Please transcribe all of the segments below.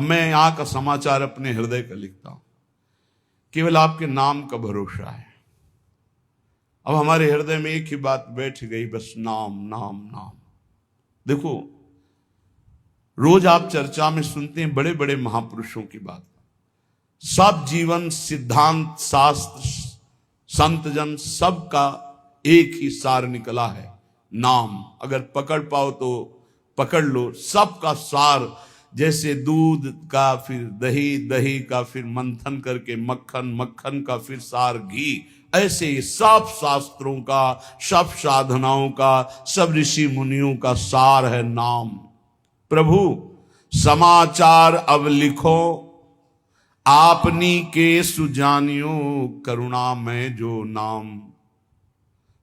अब मैं यहां का समाचार अपने हृदय का लिखता हूं, केवल आपके नाम का भरोसा है। अब हमारे हृदय में एक ही बात बैठ गई, बस नाम नाम नाम। देखो, रोज आप चर्चा में सुनते हैं बड़े बड़े महापुरुषों की बात, सब जीवन सिद्धांत शास्त्र संत जन सबका एक ही सार निकला है, नाम। अगर पकड़ पाओ तो पकड़ लो, सबका सार। जैसे दूध का फिर दही, दही का फिर मंथन करके मक्खन, मक्खन का फिर सार घी, ऐसे ही सब शास्त्रों का, सब साधनाओं का, सब ऋषि मुनियों का सार है नाम। प्रभु समाचार अब लिखो, आपनी के सुजानियो, करुणा में जो नाम।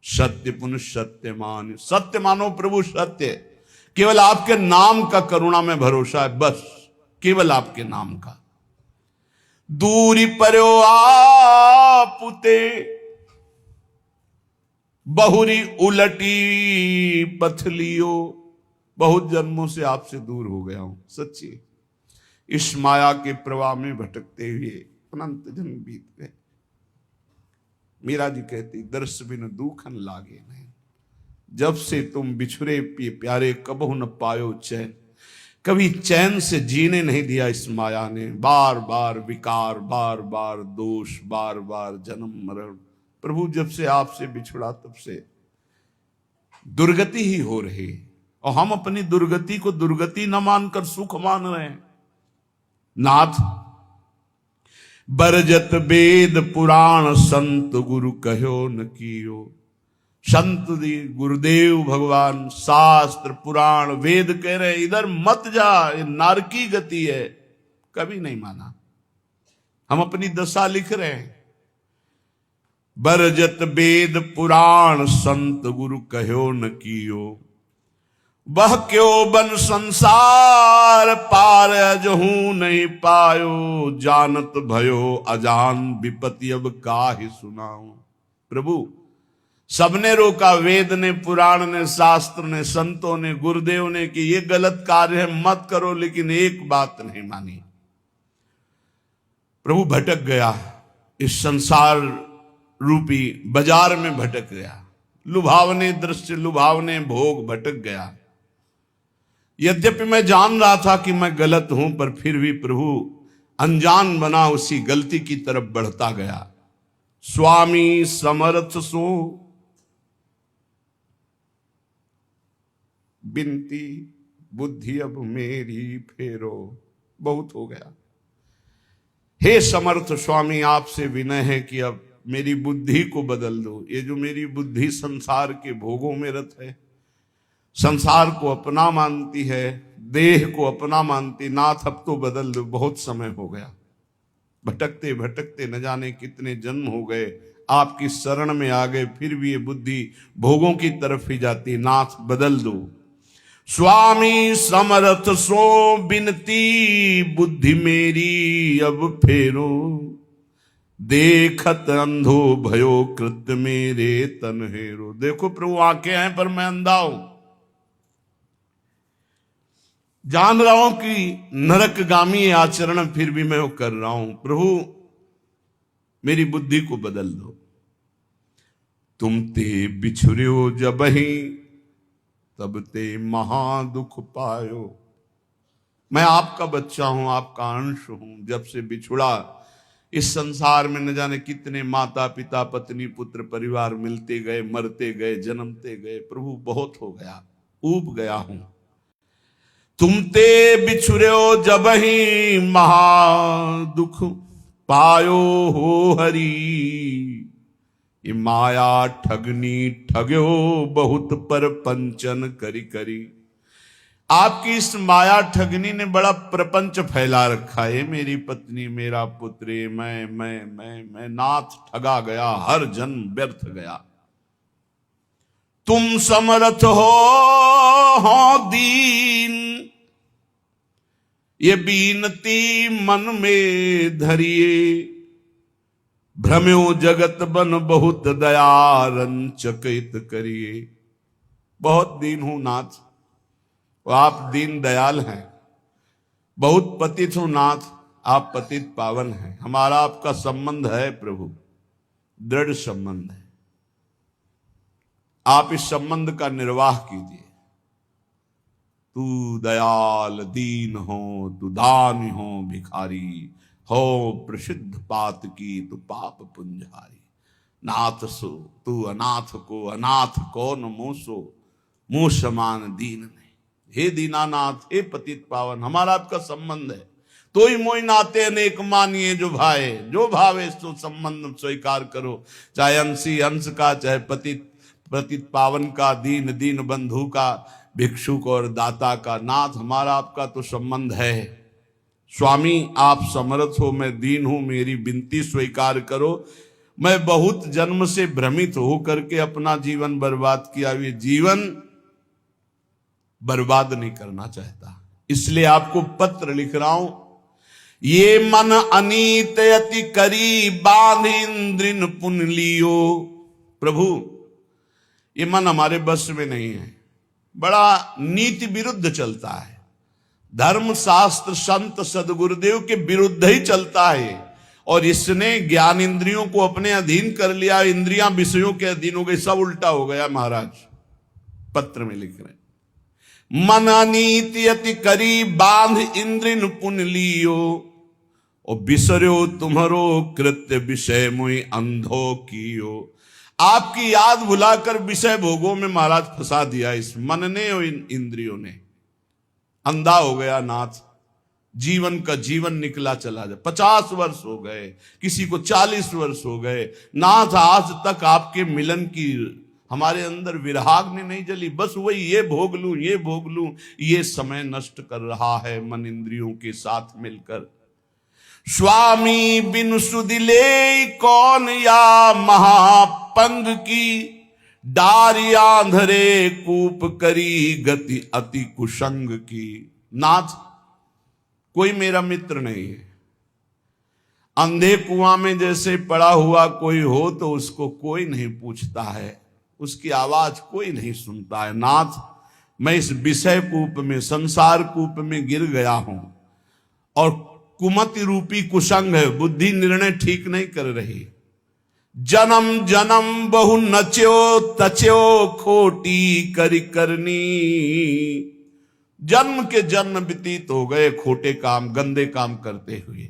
सत्य पुनः सत्य मान, सत्य मानो प्रभु सत्य। केवल आपके नाम का करुणा में भरोसा है, बस केवल आपके नाम का। दूरी पर्यो आपुते, बहुरी उलटी पथलियो। बहुत जन्मों से आपसे दूर हो गया हूं, सच्ची। इस माया के प्रवाह में भटकते हुए अनंत जन्म बीत गए। मीरा जी कहती, दर्श बिन दूखन लागे नहीं, जब से तुम बिछुरे प्यारे कबहु न पायो चैन। कभी चैन से जीने नहीं दिया इस माया ने, बार बार विकार, बार बार दोष, बार बार जन्म मरण। प्रभु जब से आपसे बिछुड़ा तब से दुर्गति ही हो रही, और हम अपनी दुर्गति को दुर्गति न मानकर सुख मान रहे हैं। नाथ बरजत वेद पुराण, संत गुरु कहो न कियो। संत गुरुदेव भगवान शास्त्र पुराण वेद कह रहे इधर मत जा, ये नारकी गति है, कभी नहीं माना। हम अपनी दशा लिख रहे हैं। बरजत वेद पुराण, संत गुरु कहो न कियो। वह क्यों बन संसार पार, अजहू नहीं पायो। जानत भयो अजान विपत्ति, अब काहि सुनाऊं। प्रभु सबने रोका, वेद ने, पुराण ने, शास्त्र ने, संतों ने, गुरुदेव ने कि ये गलत कार्य है, मत करो, लेकिन एक बात नहीं मानी। प्रभु भटक गया, इस संसार रूपी बाजार में भटक गया, लुभावने दृश्य, लुभावने भोग, भटक गया। यद्यपि मैं जान रहा था कि मैं गलत हूं, पर फिर भी प्रभु अनजान बना उसी गलती की तरफ बढ़ता गया। स्वामी समर्थ सो बिनती, बुद्धि अब मेरी फेरो। बहुत हो गया, हे समर्थ स्वामी, आपसे विनय है कि अब मेरी बुद्धि को बदल दो। ये जो मेरी बुद्धि संसार के भोगों में रत है, संसार को अपना मानती है, देह को अपना मानती, नाथ अब तो बदल दो। बहुत समय हो गया, भटकते भटकते न जाने कितने जन्म हो गए, आपकी शरण में आ गए, फिर भी ये बुद्धि भोगों की तरफ ही जाती। नाथ बदल दो। स्वामी समर्थ सो बिनती, बुद्धि मेरी अब फेरो। देखत अंधो भयो कृत्य, मेरे तन हेरो। देखो प्रभु आंखें हैं पर मैं अंधा हूं, जान रहा हूं कि नरकगामी आचरण फिर भी मैं वो कर रहा हूं। प्रभु मेरी बुद्धि को बदल दो। तुम ते बिछुर्यो जबहि, तब ते महा दुख पायो। मैं आपका बच्चा हूं, आपका अंश हूं। जब से बिछुड़ा, इस संसार में न जाने कितने माता पिता, पत्नी, पुत्र, परिवार मिलते गए, मरते गए, जन्मते गए। प्रभु बहुत हो गया, ऊब गया हूं। तुम ते बिछुर्यो जबहि, महा दुख पायो हो हरि। ये माया ठगनी ठग्यो, बहुत पर पंचन करी करी। आपकी इस माया ठगनी ने बड़ा प्रपंच फैला रखा है। मेरी पत्नी, मेरा पुत्र, मैं नाथ ठगा गया, हर जन्म व्यर्थ गया। तुम समर्थ हो दीन, ये बीनती मन में धरिए। भ्रम्यो जगत बन बहुत दया, रंचकित करिए। बहुत दीन हूं नाथ, आप दीन दयाल हैं। बहुत पतित हूं नाथ, आप पतित पावन हैं, हमारा आपका संबंध है प्रभु, दृढ़ संबंध है। आप इस संबंध का निर्वाह कीजिए। तू दयाल दीन हो, तू दानी हो भिखारी हो, प्रसिद्ध पात की तू पाप पुंजारी। नाथ सो तू अनाथ को, अनाथ कौन मोसो, मुंह समान दीन नहीं। हे दीनानाथ, हे पतित पावन, हमारा आपका संबंध है। तो ही मोई नाते अनेक मानिए जो भाए, जो भावे सो संबंध स्वीकार करो। चाहे अंशी अंश का, चाहे पतित पावन का, दीन दीन बंधु का, भिक्षुक और दाता का। नाथ, हमारा आपका तो संबंध है। स्वामी, आप समर्थ हो, मैं दीन हूं, मेरी विनती स्वीकार करो। मैं बहुत जन्म से भ्रमित होकर के अपना जीवन बर्बाद किया, ये जीवन बर्बाद नहीं करना चाहता, इसलिए आपको पत्र लिख रहा हूं। ये मन अनीत अति करी, बांध इंद्रिन पुन लियो। प्रभु, ये मन हमारे बस में नहीं है, बड़ा नीति विरुद्ध चलता है, धर्म शास्त्र संत सदगुरुदेव के विरुद्ध ही चलता है। और इसने ज्ञान इंद्रियों को अपने अधीन कर लिया, इंद्रियां विषयों के अधीन हो गई, सब उल्टा हो गया। महाराज पत्र में लिख रहे, मन अनीति अति करी, बांध इंद्रिन पुन लियो। और बिसरो तुम्हारो कृत्य, विषय मुई अंधो कियो। आपकी याद भुलाकर विषय भोगों में महाराज फंसा दिया इस मन ने और इन इंद्रियों ने। अंधा हो गया नाथ, जीवन का जीवन निकला चला जाए। 50 वर्ष हो गए, किसी को 40 वर्ष हो गए नाथ, आज तक आपके मिलन की हमारे अंदर विराग्नि नहीं जली। बस वही ये भोग लूं, ये भोग लूं, ये समय नष्ट कर रहा है मन इंद्रियों के साथ मिलकर। स्वामी बिन सुदिले कौन, या महापंग की, डारी आंधरे कूप करी, गति अति कुसंग की। नाथ, कोई मेरा मित्र नहीं है। अंधे कुआं में जैसे पड़ा हुआ कोई हो तो उसको कोई नहीं पूछता है, उसकी आवाज कोई नहीं सुनता है। नाथ, मैं इस विषय कूप में, संसार कूप में गिर गया हूं, और कुमति रूपी कुसंग है, बुद्धि निर्णय ठीक नहीं कर रही। जन्म जन्म बहु नच्यो तच्यो, खोटी करी करनी। जन्म के जन्म व्यतीत हो गए खोटे काम, गंदे काम करते हुए।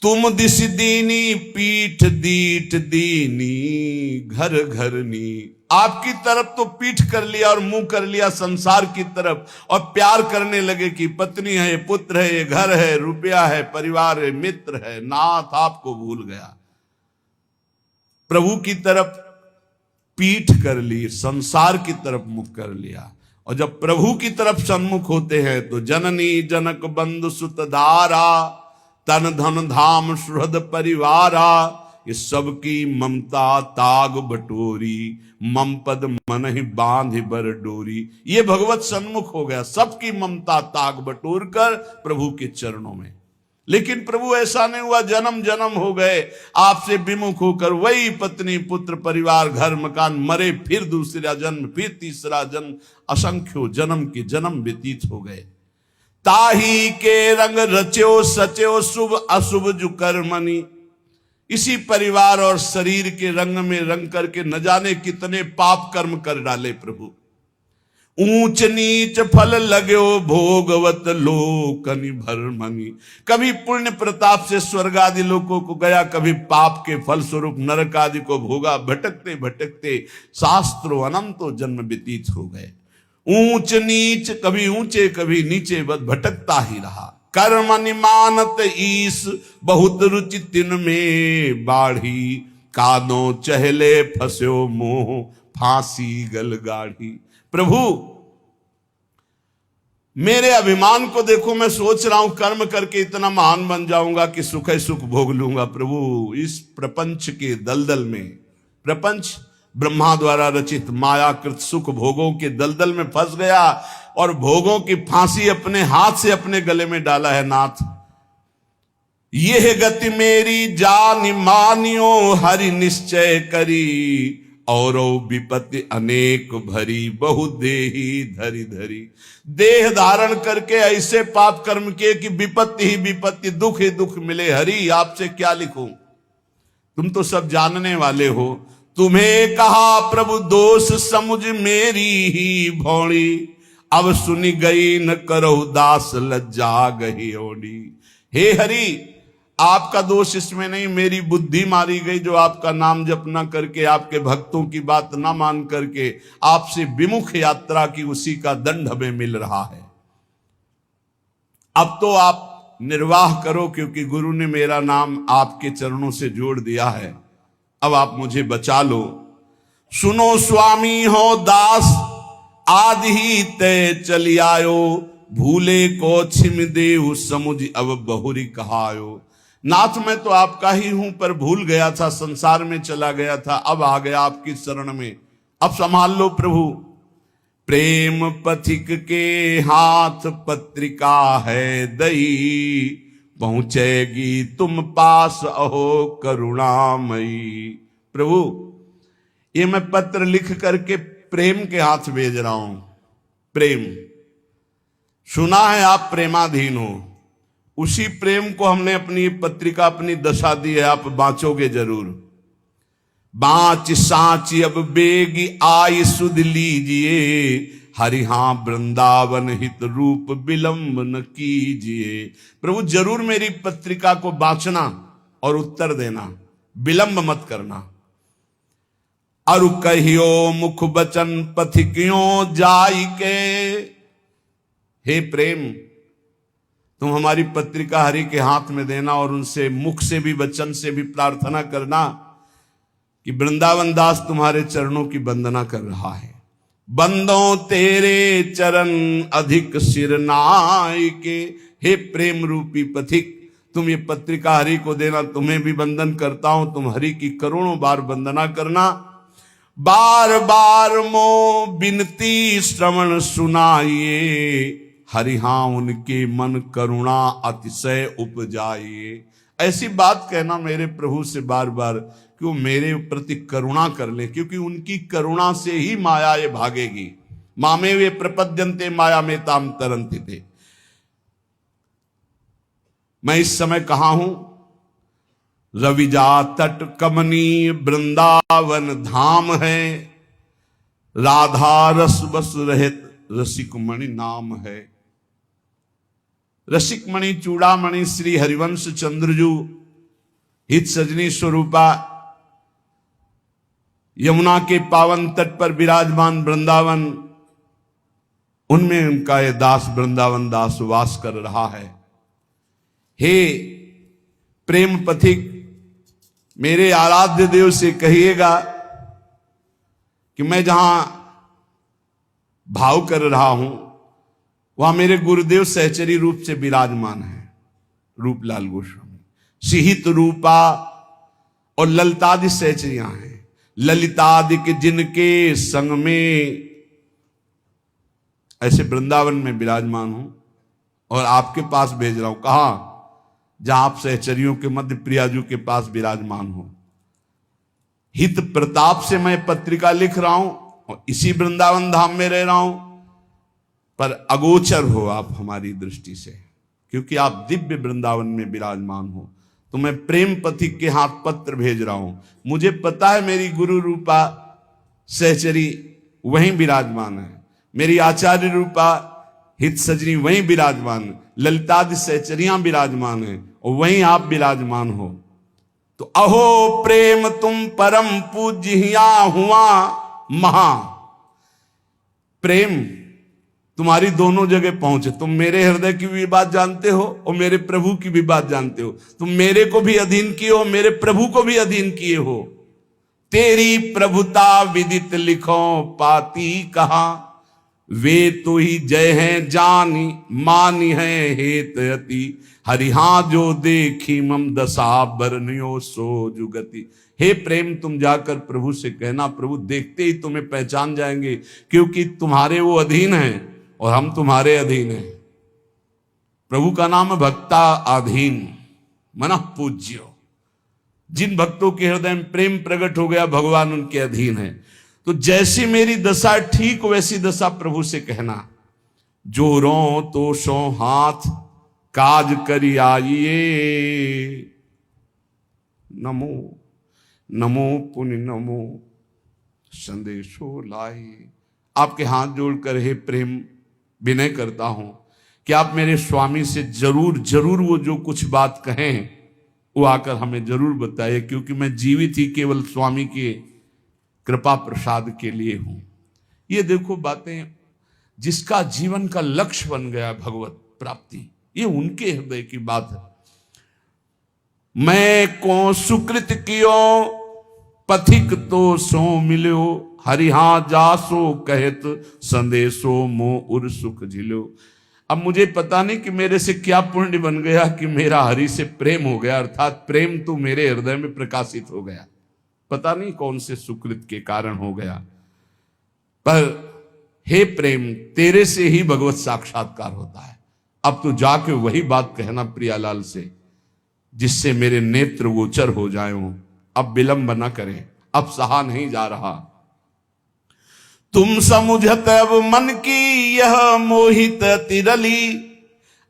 तुम दिस दीनी, पीठ दीठ दीनी, घर घरनी। आपकी तरफ तो पीठ कर लिया और मुंह कर लिया संसार की तरफ, और प्यार करने लगे कि पत्नी है, पुत्र है, ये घर है, रुपया है, परिवार है, मित्र है। नाथ, आपको भूल गया। प्रभु की तरफ पीठ कर ली, संसार की तरफ मुख कर लिया। और जब प्रभु की तरफ सन्मुख होते हैं तो जननी जनक बंधु सुत धारा, तन धन धाम सुहृद परिवारा। ये सबकी ममता ताग बटोरी, मम पद मन ही बांध बर डोरी। ये भगवत सन्मुख हो गया, सबकी ममता ताग बटोर कर प्रभु के चरणों में। लेकिन प्रभु ऐसा नहीं हुआ, जन्म जन्म हो गए आपसे विमुख होकर, वही पत्नी पुत्र परिवार घर मकान, मरे फिर दूसरा जन्म, फिर तीसरा जन्म, असंख्यों जन्म के जन्म व्यतीत हो गए। ताही के रंग रच्यो सच्यो, शुभ अशुभ जु कर्मनि। इसी परिवार और शरीर के रंग में रंग करके न जाने कितने पाप कर्म कर डाले प्रभु। ऊंच नीच फल लगो भोगवत लोकनि भरमनि। कभी पुण्य प्रताप से स्वर्ग आदि लोकों को गया, कभी पाप के फल स्वरूप नरक आदि को भोगा। भटकते भटकते शास्त्रों अनंतों जन्म व्यतीत हो गए। ऊंच नीच, कभी ऊंचे कभी नीचे, बस भटकता ही रहा। कर्म निमानत ईस, बहुत रुचि तिन में बाढ़ी। कादों चहले फस्यो मोह, फांसी गल गाढ़ी। प्रभु, मेरे अभिमान को देखो, मैं सोच रहा हूं कर्म करके इतना महान बन जाऊंगा कि सुख ही सुख भोग लूंगा। प्रभु, इस प्रपंच के दलदल में, प्रपंच ब्रह्मा द्वारा रचित मायाकृत सुख भोगों के दलदल में फंस गया, और भोगों की फांसी अपने हाथ से अपने गले में डाला है। नाथ, यह गति मेरी जान मानियो, हरि निश्चय करी। और विपत्ति अनेक भरी, बहु देही धरी धरी। देह धारण करके ऐसे पाप कर्म किए कि विपत्ति ही विपत्ति, दुख ही दुख मिले। हरि आपसे क्या लिखूं, तुम तो सब जानने वाले हो। तुम्हें कहा प्रभु दोष समुझ मेरी ही भौड़ी, अब सुनी गई न करो दास लज्जा गही ओडी। हे हरि, आपका दोष इसमें नहीं, मेरी बुद्धि मारी गई जो आपका नाम जप न करके, आपके भक्तों की बात ना मान करके आपसे विमुख यात्रा की, उसी का दंड हमें मिल रहा है। अब तो आप निर्वाह करो, क्योंकि गुरु ने मेरा नाम आपके चरणों से जोड़ दिया है। अब आप मुझे बचा लो। सुनो स्वामी हो दास आदि ही तय चली आयो, भूले को छिम देव समुझ अब बहुरी कहायो। नाथ मैं तो आपका ही हूं, पर भूल गया था, संसार में चला गया था, अब आ गया आपकी शरण में, अब संभाल लो प्रभु। प्रेम पथिक के हाथ पत्रिका है दई, पहुंचेगी तुम पास अहो करुणामयी। प्रभु ये मैं पत्र लिख करके प्रेम के हाथ भेज रहा हूं। प्रेम सुना है आप प्रेमाधीन हो, उसी प्रेम को हमने अपनी पत्रिका, अपनी दशा दी है, आप बांचोगे जरूर। बाँच सांची अब बेगी आय सुध लीजिए, हरिहा वृंदावन हित रूप विलंब न कीजिए। प्रभु जरूर मेरी पत्रिका को बांचना और उत्तर देना, विलंब मत करना। अरु कहियो मुख बचन पथिकियों जाई के। हे प्रेम, तुम हमारी पत्रिका हरि के हाथ में देना और उनसे मुख से भी वचन से भी प्रार्थना करना कि वृंदावन दास तुम्हारे चरणों की वंदना कर रहा है। बंदों तेरे चरण अधिक सिर नाय के। हे प्रेम रूपी पथिक, तुम ये पत्रिका हरि को देना, तुम्हें भी वंदन करता हूं, तुम हरि की करोड़ों बार वंदना करना। बार बार मो बिनती श्रवण सुनाइए, हरिहा उनके मन करुणा अतिशय उपजाइए। ऐसी बात कहना मेरे प्रभु से बार बार कि वो मेरे प्रति करुणा कर ले, क्योंकि उनकी करुणा से ही माया ये भागेगी। मामे वे प्रपद्यन्ते माया में ताम तरंति थे। मैं इस समय कहां हूं? रविजा तट कमनी वृंदावन धाम है, राधा रस बस रहित रसिक मणि नाम है। रसिक मणि चूड़ामणि श्री हरिवंश चंद्रजू हित सजनी स्वरूपा यमुना के पावन तट पर विराजमान वृंदावन, उनमें उनका ये दास वृंदावन दास वास कर रहा है। हे प्रेम पथिक, मेरे आराध्य देव से कहिएगा कि मैं जहां भाव कर रहा हूं वहां मेरे गुरुदेव सहचरी रूप से विराजमान है, रूपलाल गोस्वामी। सिहित रूपा और ललितादि सहचरियां हैं। ललितादि के जिनके संग में ऐसे वृंदावन में विराजमान हूं और आपके पास भेज रहा हूं। कहा? जहां आप सहचरियों के मध्य प्रियाजू के पास विराजमान हो। हित प्रताप से मैं पत्रिका लिख रहा हूं और इसी वृंदावन धाम में रह रहा हूं, पर अगोचर हो आप हमारी दृष्टि से, क्योंकि आप दिव्य वृंदावन में विराजमान हो। तो मैं प्रेम पथिक के हाथ पत्र भेज रहा हूं। मुझे पता है मेरी गुरु रूपा सहचरी वहीं विराजमान है, मेरी आचार्य रूपा हित सजनी वहीं विराजमान, ललितादि सहचरियां विराजमान है और वहीं आप विराजमान हो। तो अहो प्रेम तुम परम पूज्या हुआ महा। प्रेम तुम्हारी दोनों जगह पहुंचे। तुम मेरे हृदय की भी बात जानते हो और मेरे प्रभु की भी बात जानते हो। तुम मेरे को भी अधीन किए हो, मेरे प्रभु को भी अधीन किए हो। तेरी प्रभुता विदित लिखो पाती कहा, वे तो ही जय हैं जानी मानी है हेत अति। हरिहा जो देखी मम दशा बरनियो सो जुगति। हे प्रेम, तुम जाकर प्रभु से कहना, प्रभु देखते ही तुम्हें पहचान जाएंगे, क्योंकि तुम्हारे वो अधीन हैं और हम तुम्हारे अधीन हैं। प्रभु का नाम भक्ता अधीन मन पूज्यो। जिन भक्तों के हृदय में प्रेम प्रकट हो गया, भगवान उनके अधीन है। तो जैसी मेरी दशा ठीक वैसी दशा प्रभु से कहना, जो रो तो सो हाथ काज करी आइए, नमो नमो पुण्य नमो संदेशो लाई। आपके हाथ जोड़कर हे प्रेम विनय करता हूं कि आप मेरे स्वामी से जरूर जरूर वो जो कुछ बात कहें वो आकर हमें जरूर बताइए, क्योंकि मैं जीवित ही केवल स्वामी के कृपा प्रसाद के लिए हूं। ये देखो बातें, जिसका जीवन का लक्ष्य बन गया भगवत प्राप्ति, ये उनके हृदय की बात है। मैं को सुकृत कियो पथिक तो सो मिलो, हरिहा जासो कहत संदेशो मो उर सुख झिलो। अब मुझे पता नहीं कि मेरे से क्या पुण्य बन गया कि मेरा हरि से प्रेम हो गया, अर्थात प्रेम तो मेरे हृदय में प्रकाशित हो गया। पता नहीं कौन से सुकृत के कारण हो गया, पर हे प्रेम, तेरे से ही भगवत साक्षात्कार होता है। अब तो जाके वही बात कहना प्रियालाल से, जिससे मेरे नेत्र गोचर हो जाए। अब विलंब न करें, अब सहा नहीं जा रहा। तुम समुझत अब मन की यह मोहित तिरली,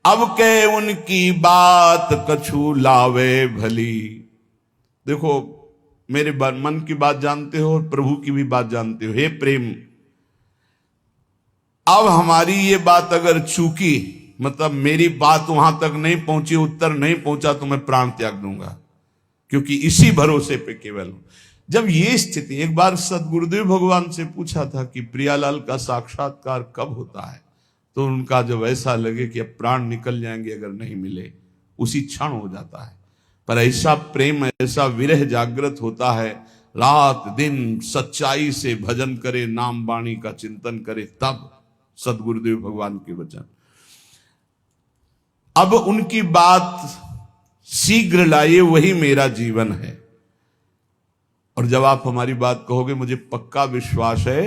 अब के उनकी बात कछु लावे भली। देखो, मेरे मन की बात जानते हो और प्रभु की भी बात जानते हो। हे प्रेम, अब हमारी ये बात अगर चूकी, मतलब मेरी बात वहां तक नहीं पहुंची, उत्तर नहीं पहुंचा, तो मैं प्राण त्याग दूंगा, क्योंकि इसी भरोसे पे केवल। जब ये स्थिति, एक बार सदगुरुदेव भगवान से पूछा था कि प्रियालाल का साक्षात्कार कब होता है, तो उनका जब ऐसा लगे कि अब प्राण निकल जाएंगे अगर नहीं मिले, उसी क्षण हो जाता है। पर ऐसा प्रेम, ऐसा विरह जागृत होता है, रात दिन सच्चाई से भजन करे, नाम वाणी का चिंतन करे, तब सदगुरुदेव भगवान के वचन। अब उनकी बात शीघ्र लाइए, वही मेरा जीवन है। और जब आप हमारी बात कहोगे, मुझे पक्का विश्वास है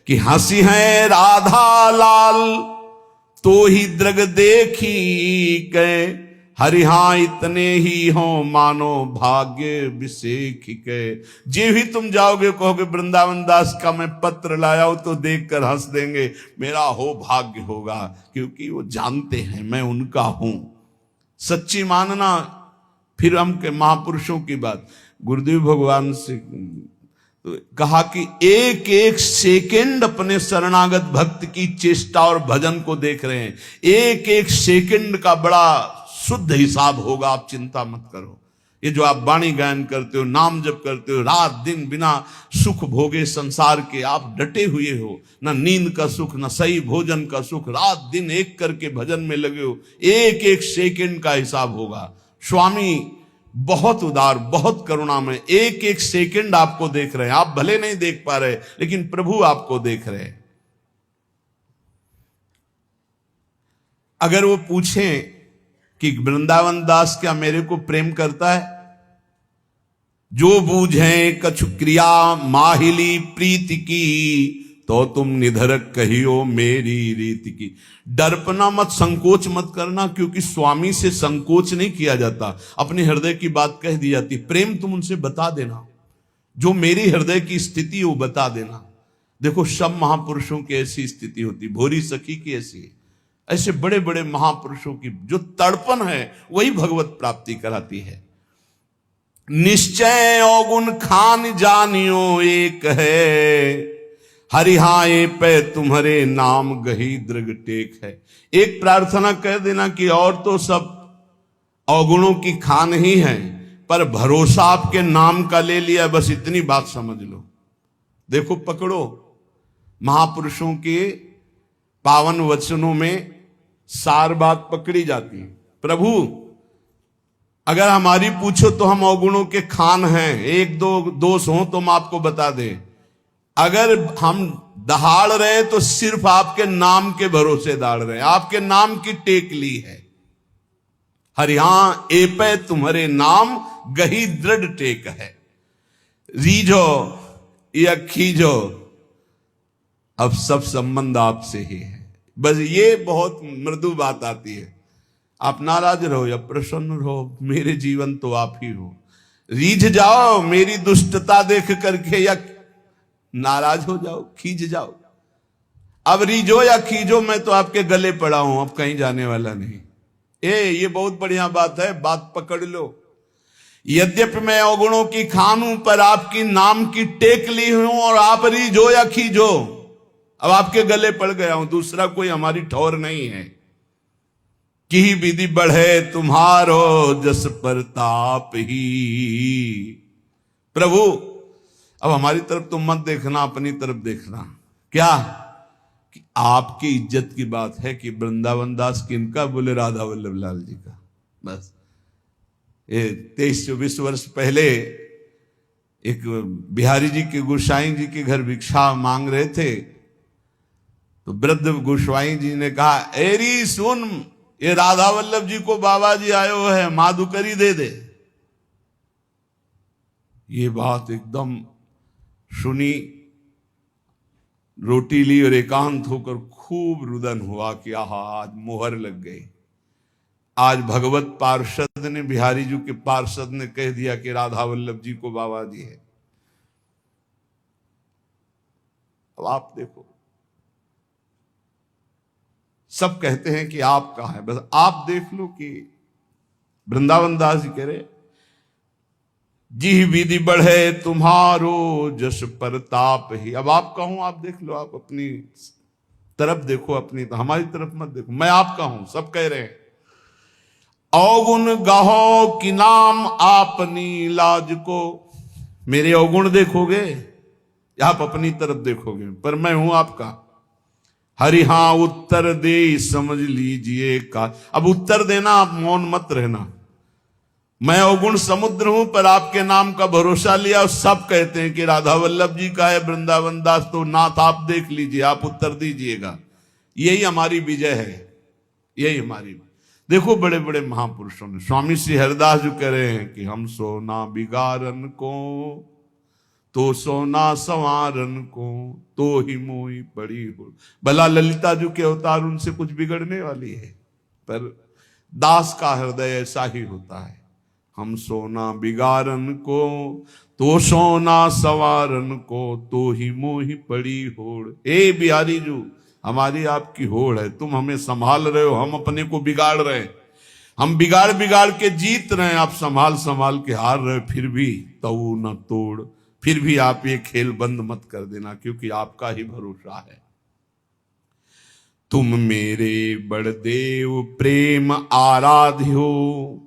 कि हंसी है राधा लाल तो ही दृग देखी के, हरिहा इतने ही हो मानो भाग्य विशेख के। जे भी तुम जाओगे कहोगे वृंदावन दास का मैं पत्र लाया हूं, तो देखकर हंस देंगे, मेरा हो भाग्य होगा, क्योंकि वो जानते हैं मैं उनका हूं। सच्ची मानना। फिर हम के महापुरुषों की बात, गुरुदेव भगवान से तो कहा कि एक एक सेकंड अपने शरणागत भक्त की चेष्टा और भजन को देख रहे हैं। एक एक सेकंड का बड़ा शुद्ध हिसाब होगा, आप चिंता मत करो। ये जो आप वाणी गायन करते हो, नाम जप करते हो, रात दिन बिना सुख भोगे संसार के आप डटे हुए हो, ना नींद का सुख, ना सही भोजन का सुख, रात दिन एक करके भजन में लगे हो, एक एक सेकंड का हिसाब होगा। स्वामी बहुत उदार, बहुत करुणा में एक एक सेकंड आपको देख रहे हैं। आप भले नहीं देख पा रहे, लेकिन प्रभु आपको देख रहे हैं। अगर वो पूछें कि वृंदावन दास क्या मेरे को प्रेम करता है, जो बूझे कछु क्रिया माहिली प्रीति की, तो तुम निधरक कहियो मेरी रीति की। डरपना मत, संकोच मत करना, क्योंकि स्वामी से संकोच नहीं किया जाता, अपने हृदय की बात कह दी जाती। प्रेम तुम उनसे बता देना, जो मेरी हृदय की स्थिति वो बता देना। देखो, सब महापुरुषों की ऐसी स्थिति होती, भोरी सखी की ऐसी है, ऐसे बड़े बड़े महापुरुषों की जो तड़पन है वही भगवत प्राप्ति कराती है। निश्चय अवगुण खान जानियो एक है, हरिहाए पे तुम्हारे नाम गही दृग टेक है। एक प्रार्थना कह देना कि और तो सब अवगुणों की खान ही है, पर भरोसा आपके नाम का ले लिया, बस इतनी बात समझ लो। देखो, पकड़ो, महापुरुषों के पावन वचनों में सार बात पकड़ी जाती है। प्रभु अगर हमारी पूछो तो हम अवगुणों के खान हैं, एक दो दोष हो तो हम आपको बता दें। अगर हम दहाड़ रहे तो सिर्फ आपके नाम के भरोसे दाड़ रहे, आपके नाम की टेक ली है। हरिहा एपे तुम्हारे नाम गही दृढ़ टेक है। रीझो या खींचो, अब सब संबंध आपसे ही है। बस ये बहुत मृदु बात आती है। आप नाराज रहो या प्रसन्न रहो, मेरे जीवन तो आप ही हो। रीझ जाओ मेरी दुष्टता देख करके, या नाराज हो जाओ, खींच जाओ। अब रीझो या खींचो, मैं तो आपके गले पड़ा हूं, अब कहीं जाने वाला नहीं। ये बहुत बढ़िया बात है, बात पकड़ लो। यद्यपि मैं अवगुणों की खान हूं, पर आपकी नाम की टेक ली हूं, और आप रीझो या खींचो, अब आपके गले पड़ गया हूं, दूसरा कोई हमारी ठौर नहीं है। कि विधि बढ़े तुम्हारो जस प्रताप ही। प्रभु अब हमारी तरफ तुम मत देखना, अपनी तरफ देखना। क्या कि आपकी इज्जत की बात है कि वृंदावन दास किनका? बोले राधा वल्लभ लाल जी का। बस ये 23-24 वर्ष पहले एक बिहारी जी के गोसाई जी के घर भिक्षा मांग रहे थे, तो वृद्ध गोस्वाई जी ने कहा, एरी सुन, ये राधा वल्लभ जी को बाबा जी आयो है, माधुकरी दे दे। ये बात एकदम सुनी, रोटी ली और एकांत होकर खूब रुदन हुआ कि आहा, आज मोहर लग गई। आज भगवत पार्षद ने, बिहारी जी के पार्षद ने कह दिया कि राधा वल्लभ जी को बाबा जी है। अब आप देखो, सब कहते हैं कि आपका है, बस आप देख लो कि वृंदावन दास जी कह रहे, जी विधि बढ़े तुम्हारो जस प्रताप ही। अब आपका हूं, आप देख लो, आप अपनी तरफ देखो, अपनी, तो हमारी तरफ मत देखो। मैं आपका हूं, सब कह रहे हैं। अवगुण गाहो कि नाम आपनी लाज को। मेरे अवगुण देखोगे या आप अपनी तरफ देखोगे? पर मैं हूं आपका। हरि हां उत्तर दे समझ लीजिए का। अब उत्तर देना, आप मौन मत रहना। मैं अवगुण समुद्र हूं, पर आपके नाम का भरोसा लिया, और सब कहते हैं कि राधा वल्लभ जी का है वृंदावन दास, तो नाथ आप देख लीजिए, आप उत्तर दीजिएगा। यही हमारी विजय है, यही हमारी। देखो बड़े बड़े महापुरुषों ने, स्वामी श्री हरिदास जो कह रहे हैं कि हम सोना बिगारन को तो सोना संवारन को, तो ही मोही पड़ी हो। भला ललिता जी के अवतार, उनसे कुछ बिगड़ने वाली है? पर दास का हृदय ऐसा ही होता है। हम सोना बिगारन को तो सोना संवारन को, तो ही मोही पड़ी होड़। ए बिहारी जू, हमारी आपकी होड़ है, तुम हमें संभाल रहे हो, हम अपने को बिगाड़ रहे हैं। हम बिगाड़ बिगाड़ के जीत रहे हैं, आप संभाल संभाल के हार रहे, फिर भी तऊ न तोड़। फिर भी आप ये खेल बंद मत कर देना, क्योंकि आपका ही भरोसा है। तुम मेरे बड़देव प्रेम आराध्य हो।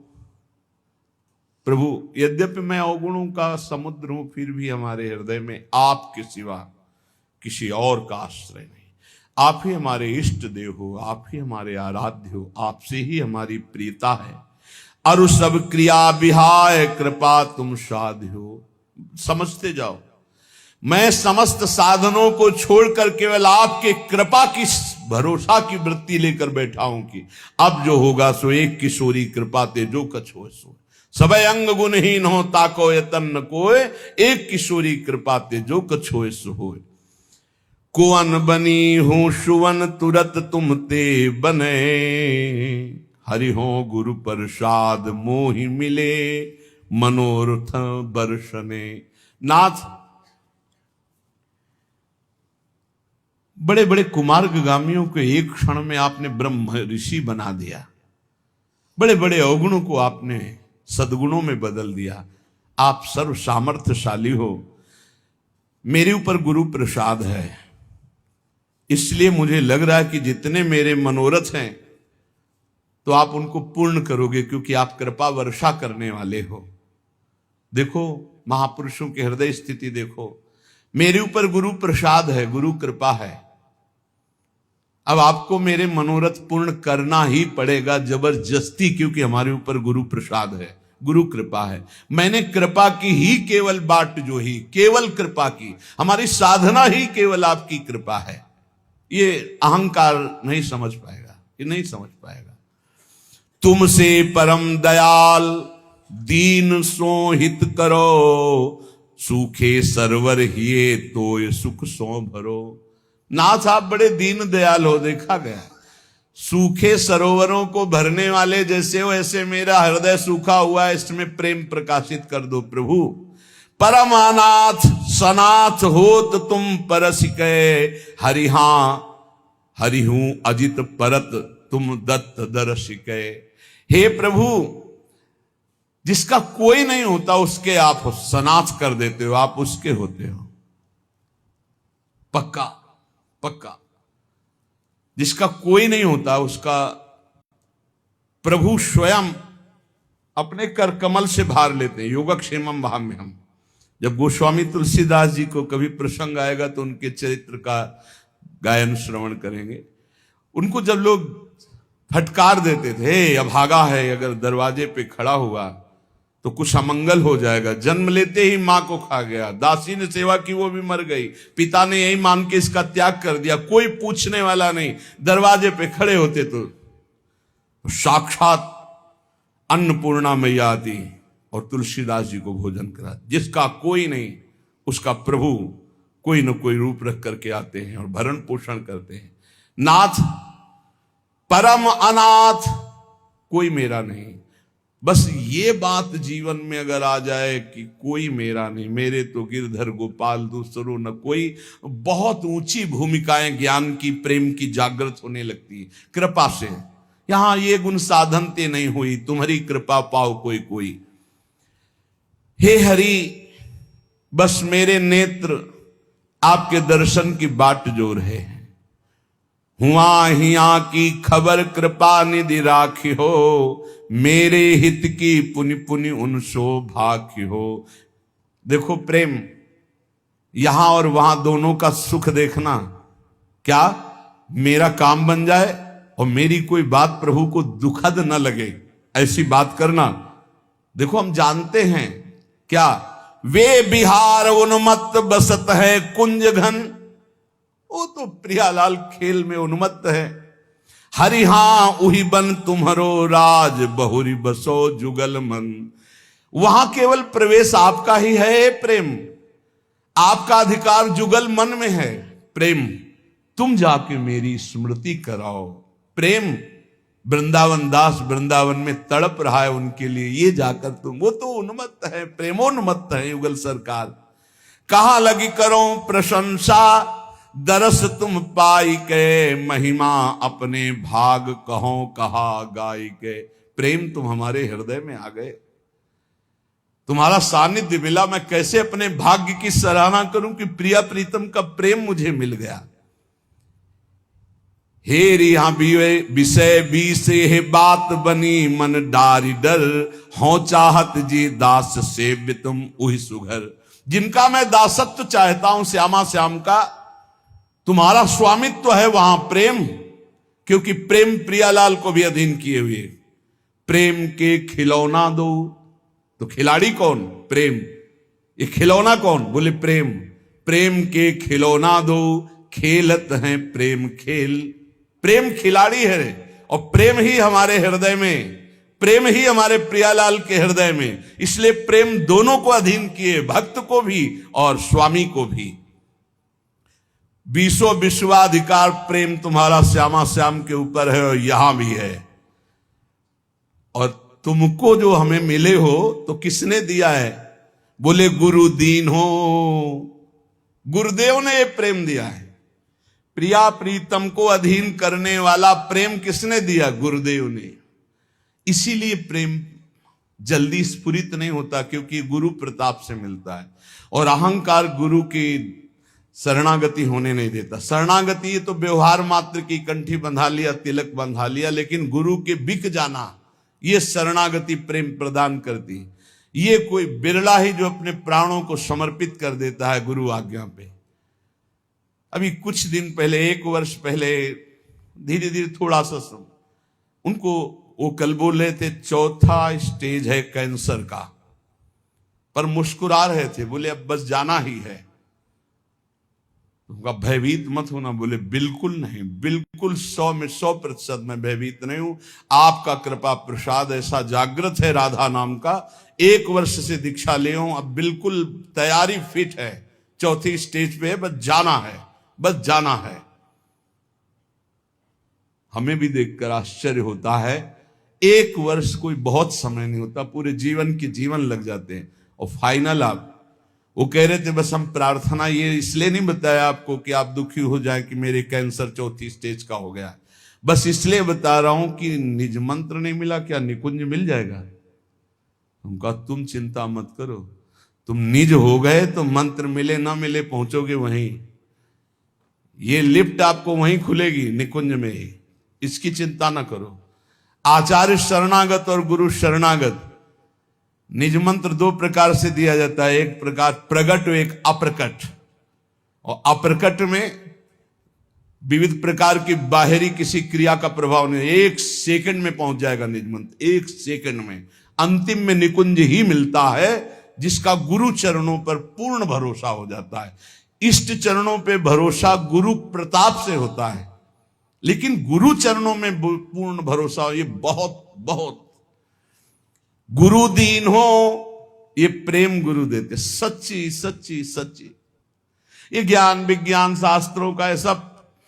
प्रभु यद्यपि मैं अवगुणों का समुद्र हूं, फिर भी हमारे हृदय में आपके सिवा किसी और का आश्रय नहीं। आप ही हमारे इष्ट देव हो, आप ही हमारे आराध्य हो, आपसे ही हमारी प्रियता है। अरु सब क्रिया विहाय कृपा तुम साध्य हो। समझते जाओ, मैं समस्त साधनों को छोड़कर केवल आपके कृपा की भरोसा की वृत्ति लेकर बैठा हूं कि अब जो होगा सो एक किशोरी कृपा ते जो कछ हो सो। सबे अंग गुणहीन हो ताको यतन न कोय, एक किशोरी कृपा ते जो कछ होए सो होए। कुवन बनी हूं सुवन तुरत तुम ते बने, हरि हो गुरु प्रसाद मोहि मिले, मनोरथ बरसने। नाथ, बड़े बड़े कुमार्गामियों को एक क्षण में आपने ब्रह्म ऋषि बना दिया। बड़े बड़े अवगुणों को आपने सद्गुणों में बदल दिया। आप सर्व सामर्थ्यशाली हो। मेरे ऊपर गुरु प्रसाद है, इसलिए मुझे लग रहा है कि जितने मेरे मनोरथ हैं तो आप उनको पूर्ण करोगे, क्योंकि आप कृपा वर्षा करने वाले हो। देखो महापुरुषों की हृदय स्थिति देखो। मेरे ऊपर गुरु प्रसाद है, गुरु कृपा है। अब आपको मेरे मनोरथ पूर्ण करना ही पड़ेगा जबरदस्ती, क्योंकि हमारे ऊपर गुरु प्रसाद है, गुरु कृपा है। मैंने कृपा की ही केवल बाट जो ही, केवल कृपा की, हमारी साधना ही केवल आपकी कृपा है। ये अहंकार नहीं समझ पाएगा, ये नहीं समझ पाएगा। तुमसे परम दयाल दीन सो हित करो, सूखे सरवर हिये तो ये सुख सो भरो। नाथ आप बड़े दीन दयाल हो, देखा गया। सूखे सरोवरों को भरने वाले जैसे हो, ऐसे मेरा हृदय सूखा हुआ है, इसमें प्रेम प्रकाशित कर दो प्रभु। परम अनाथ सनाथ होत तुम परस कै, हरिहा हरि हूं अजित परत तुम दत्त दर्श कै। हे प्रभु, जिसका कोई नहीं होता उसके आप सनाथ कर देते हो, आप उसके होते हो। पक्का पक्का। जिसका कोई नहीं होता उसका प्रभु स्वयं अपने कर कमल से भार लेते हैं। योगक्षेमम भाम्यहम। जब गोस्वामी तुलसीदास जी को कभी प्रसंग आएगा तो उनके चरित्र का गायन श्रवण करेंगे। उनको जब लोग फटकार देते थे, अभागा है, अगर दरवाजे पे खड़ा हुआ तो कुछ अमंगल हो जाएगा, जन्म लेते ही मां को खा गया, दासी ने सेवा की वो भी मर गई, पिता ने यही मान के इसका त्याग कर दिया, कोई पूछने वाला नहीं, दरवाजे पे खड़े होते तो साक्षात अन्नपूर्णा मैया आती और तुलसीदास जी को भोजन करा। जिसका कोई नहीं उसका प्रभु कोई न कोई रूप रख करके आते हैं और भरण पोषण करते हैं। नाथ परम अनाथ कोई मेरा नहीं। बस ये बात जीवन में अगर आ जाए कि कोई मेरा नहीं, मेरे तो गिरधर गोपाल दूसरो न कोई, बहुत ऊंची भूमिकाएं ज्ञान की प्रेम की जागृत होने लगती है कृपा से। यहां ये गुण साधनते नहीं हुई, तुम्हारी कृपा पाओ कोई कोई। हे हरि, बस मेरे नेत्र आपके दर्शन की बाट जो रहे हैं। हुआ हिया की खबर कृपा निधि राखी हो, मेरे हित की पुनि पुनि उन सो भाखी हो। देखो प्रेम, यहां और वहां दोनों का सुख देखना, क्या मेरा काम बन जाए और मेरी कोई बात प्रभु को दुखद न लगे, ऐसी बात करना। देखो हम जानते हैं क्या, वे बिहार उन्मत्त बसत है कुंज घन, वो तो प्रियालाल खेल में उन्मत्त है। हरि हां उही बन तुम्हारो राज, बहुरी बसो जुगल मन। वहां केवल प्रवेश आपका ही है प्रेम, आपका अधिकार जुगल मन में है। प्रेम, तुम जाके मेरी स्मृति कराओ। प्रेम, वृंदावन दास वृंदावन में तड़प रहा है उनके लिए, ये जाकर तुम, वो तो उन्मत्त है, प्रेमोन्मत्त है युगल सरकार। कहां लगी करो प्रशंसा, दरस तुम पाई के, महिमा अपने भाग कहो कहा गाई के। प्रेम, तुम हमारे हृदय में आ गए, तुम्हारा सानिध्य मिला। मैं कैसे अपने भाग्य की सराहना करूं कि प्रिया प्रीतम का प्रेम मुझे मिल गया। हे रिहा विषय बीसे हे बात बनी, मन डारी डर हो चाहत जी दास सेव्य तुम उही सुघर। जिनका मैं दासत्व चाहता हूं, श्यामा श्याम का, तुम्हारा स्वामित्व है वहां प्रेम, क्योंकि प्रेम प्रियालाल को भी अधीन किए हुए। प्रेम के खिलौना दो, तो खिलाड़ी कौन? प्रेम। ये खिलौना कौन? बोले प्रेम। प्रेम के खिलौना दो, खेलत हैं प्रेम खेल। प्रेम खिलाड़ी है और प्रेम ही हमारे हृदय में, प्रेम ही हमारे प्रियालाल के हृदय में। इसलिए प्रेम दोनों को अधीन किए, भक्त को भी और स्वामी को भी। बीसों विश्वाधिकार प्रेम तुम्हारा श्यामा श्याम के ऊपर है और यहां भी है। और तुमको जो हमें मिले हो तो किसने दिया है? बोले गुरु दीन हो, गुरुदेव ने ये प्रेम दिया है। प्रिया प्रीतम को अधीन करने वाला प्रेम किसने दिया? गुरुदेव ने। इसीलिए प्रेम जल्दी स्फुरित नहीं होता, क्योंकि गुरु प्रताप से मिलता है। और अहंकार गुरु की शरणागति होने नहीं देता। शरणागति ये तो व्यवहार मात्र की, कंठी बंधा लिया, तिलक बंधा लिया, लेकिन गुरु के बिक जाना, ये शरणागति प्रेम प्रदान करती। ये कोई बिरला ही जो अपने प्राणों को समर्पित कर देता है गुरु आज्ञा पे। अभी कुछ दिन पहले, 1 वर्ष पहले, धीरे धीरे थोड़ा सा उनको, वो कल बोल रहे थे 4था स्टेज है कैंसर का, पर मुस्कुरा रहे थे, बोले अब बस जाना ही है। उनका भयभीत मत होना। बोले बिल्कुल नहीं, बिल्कुल 100 में 100% मैं भयभीत नहीं हूं। आपका कृपा प्रसाद ऐसा जागृत है राधा नाम का, 1 वर्ष से दीक्षा ले हूं, अब बिल्कुल तैयारी फिट है, 4थी स्टेज पे है, बस जाना है, बस जाना है। हमें भी देखकर आश्चर्य होता है। 1 वर्ष कोई बहुत समय नहीं होता, पूरे जीवन के जीवन लग जाते हैं। और फाइनल आप, वो कह रहे थे बस हम प्रार्थना, ये इसलिए नहीं बताया आपको कि आप दुखी हो जाए कि मेरे कैंसर 4थी स्टेज का हो गया, बस इसलिए बता रहा हूं कि निज मंत्र नहीं मिला, क्या निकुंज मिल जाएगा? उनका तुम चिंता मत करो, तुम निज हो गए तो मंत्र मिले ना मिले पहुंचोगे वहीं। ये लिफ्ट आपको वहीं खुलेगी, निकुंज में ही, इसकी चिंता ना करो। आचार्य शरणागत और गुरु शरणागत, निज मंत्र 2 प्रकार से दिया जाता है, एक प्रकार प्रगट और एक अप्रकट। और अप्रकट में विविध प्रकार की बाहरी किसी क्रिया का प्रभाव नहीं, 1 सेकंड में पहुंच जाएगा निज मंत्र, 1 सेकंड में। अंतिम में निकुंज ही मिलता है जिसका गुरु चरणों पर पूर्ण भरोसा हो जाता है। इष्ट चरणों पे भरोसा गुरु प्रताप से होता है, लेकिन गुरु चरणों में पूर्ण भरोसा हो, ये बहुत बहुत। गुरु दीन हो, ये प्रेम गुरु देते, सच्ची सच्ची सच्ची। ये ज्ञान विज्ञान शास्त्रों का सब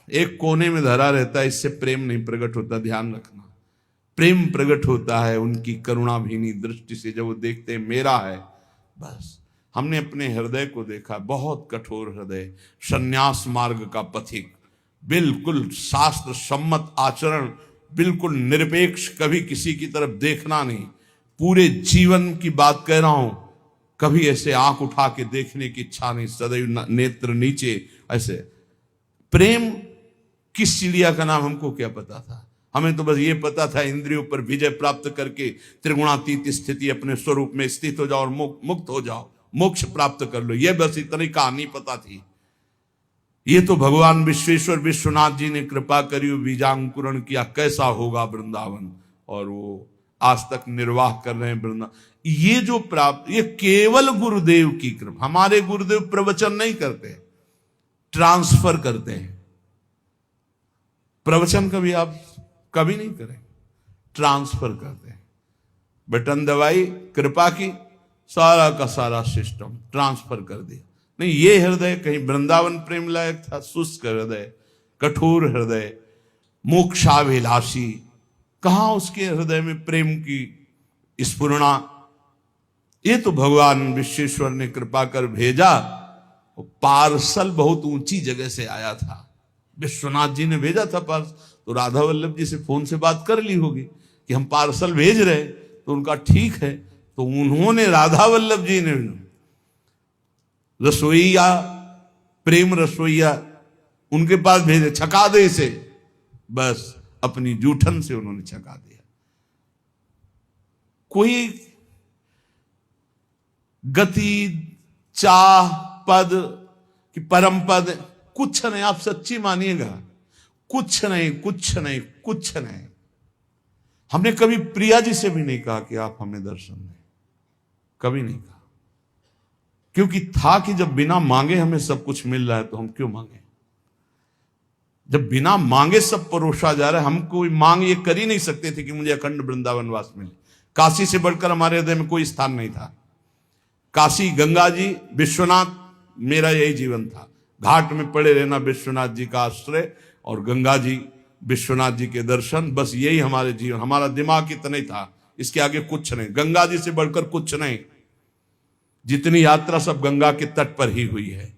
एक कोने में धरा रहता है, इससे प्रेम नहीं प्रकट होता, ध्यान रखना। प्रेम प्रकट होता है उनकी करुणा भीनी दृष्टि से, जब वो देखते हैं मेरा है बस। हमने अपने हृदय को देखा, बहुत कठोर हृदय, संन्यास मार्ग का पथिक, बिल्कुल शास्त्र सम्मत आचरण, बिल्कुल निरपेक्ष, कभी किसी की तरफ देखना नहीं। पूरे जीवन की बात कह रहा हूं, कभी ऐसे आंख उठा के देखने की इच्छा नहीं, सदैव नेत्र नीचे ऐसे। प्रेम किस चिड़िया का नाम हमको क्या पता था? हमें तो बस ये पता था इंद्रियों पर विजय प्राप्त करके त्रिगुणातीत स्थिति अपने स्वरूप में स्थित हो जाओ और मुक्त हो जाओ, मोक्ष प्राप्त कर लो, ये बस इतनी कहानी पता थी। ये तो भगवान विश्वेश्वर विश्वनाथ जी ने कृपा करी, बीजांकुरण किया, कैसा होगा वृंदावन, और वो आज तक निर्वाह कर रहे हैं वृंदावन। ये जो प्राप्त, ये केवल गुरुदेव की कृपा। हमारे गुरुदेव प्रवचन नहीं करते, ट्रांसफर करते हैं। प्रवचन कभी आप कभी नहीं करें, ट्रांसफर करते हैं। बटन दबाई, कृपा की, सारा का सारा सिस्टम ट्रांसफर कर दिया। नहीं, ये हृदय कहीं वृंदावन प्रेम लायक था? शुष्क हृदय, कठोर हृदय, मोक्षाभिलाषी, कहां उसके हृदय में प्रेम की स्फुरणा? ये तो भगवान विश्वेश्वर ने कृपा कर भेजा। पार्सल बहुत ऊंची जगह से आया था, विश्वनाथ जी ने भेजा था पार्सल। तो राधा वल्लभ जी से फोन से बात कर ली होगी कि हम पार्सल भेज रहे, तो उनका ठीक है। तो उन्होंने, राधा वल्लभ जी ने रसोईया, प्रेम रसोईया उनके पास भेजे, छका दे इसे, बस अपनी जूठन से उन्होंने छका दिया। कोई गति, चाह, पद कि परम पद, कुछ नहीं। आप सच्ची मानिएगा, कुछ नहीं, कुछ नहीं, कुछ नहीं। हमने कभी प्रिया जी से भी नहीं कहा कि आप हमें दर्शन दें, कभी नहीं कहा, क्योंकि था कि जब बिना मांगे हमें सब कुछ मिल रहा है तो हम क्यों मांगे? जब बिना मांगे सब परोसा जा रहा है, हम कोई मांग ये कर ही नहीं सकते थे कि मुझे अखंड वृंदावन वास मिले। काशी से बढ़कर हमारे हृदय में कोई स्थान नहीं था। काशी, गंगा जी, विश्वनाथ, मेरा यही जीवन था। घाट में पड़े रहना, विश्वनाथ जी का आश्रय, और गंगा जी, विश्वनाथ जी के दर्शन, बस यही हमारे जीवन। हमारा दिमाग इतना ही था, इसके आगे कुछ नहीं। गंगा जी से बढ़कर कुछ नहीं। जितनी यात्रा सब गंगा के तट पर ही हुई है।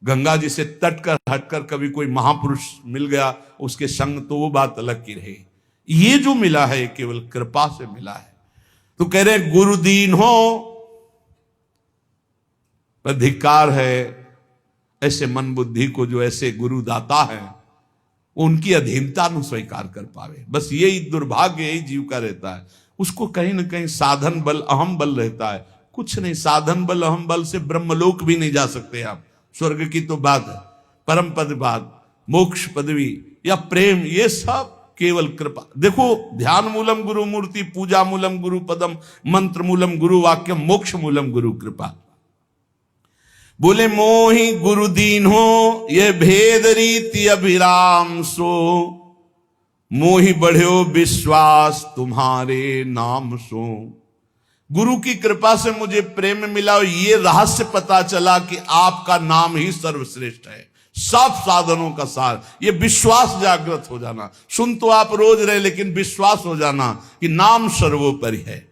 गंगा जी से तट कर हटकर कभी कोई महापुरुष मिल गया उसके संग, तो वो बात अलग की रही। ये जो मिला है केवल कृपा से मिला है। तो कह रहे गुरु दीन हो, पर धिक्कार है ऐसे मन बुद्धि को जो ऐसे गुरु दाता है उनकी अधीनता न स्वीकार कर पावे। बस यही दुर्भाग्य, यही जीव का रहता है। उसको कहीं ना कहीं साधन बल, अहम बल रहता है। कुछ नहीं, साधन बल अहम बल से ब्रह्मलोक भी नहीं जा सकते आप। स्वर्ग की तो बात है, परम पद बात, मोक्ष पदवी या प्रेम, ये सब केवल कृपा। देखो, ध्यान मूलम गुरु मूर्ति, पूजा मूलम गुरु पदम, मंत्र मूलम गुरु वाक्य, मोक्ष मूलम गुरु कृपा। बोले मोहि गुरु दीन हो, ये भेद रीति अभिराम सो, मोहि बढ़्यो विश्वास तुम्हारे नाम सो। गुरु की कृपा से मुझे प्रेम मिला और ये रहस्य पता चला कि आपका नाम ही सर्वश्रेष्ठ है। सब साधनों का सार, ये विश्वास जागृत हो जाना। सुन तो आप रोज रहे, लेकिन विश्वास हो जाना कि नाम सर्वोपरि है।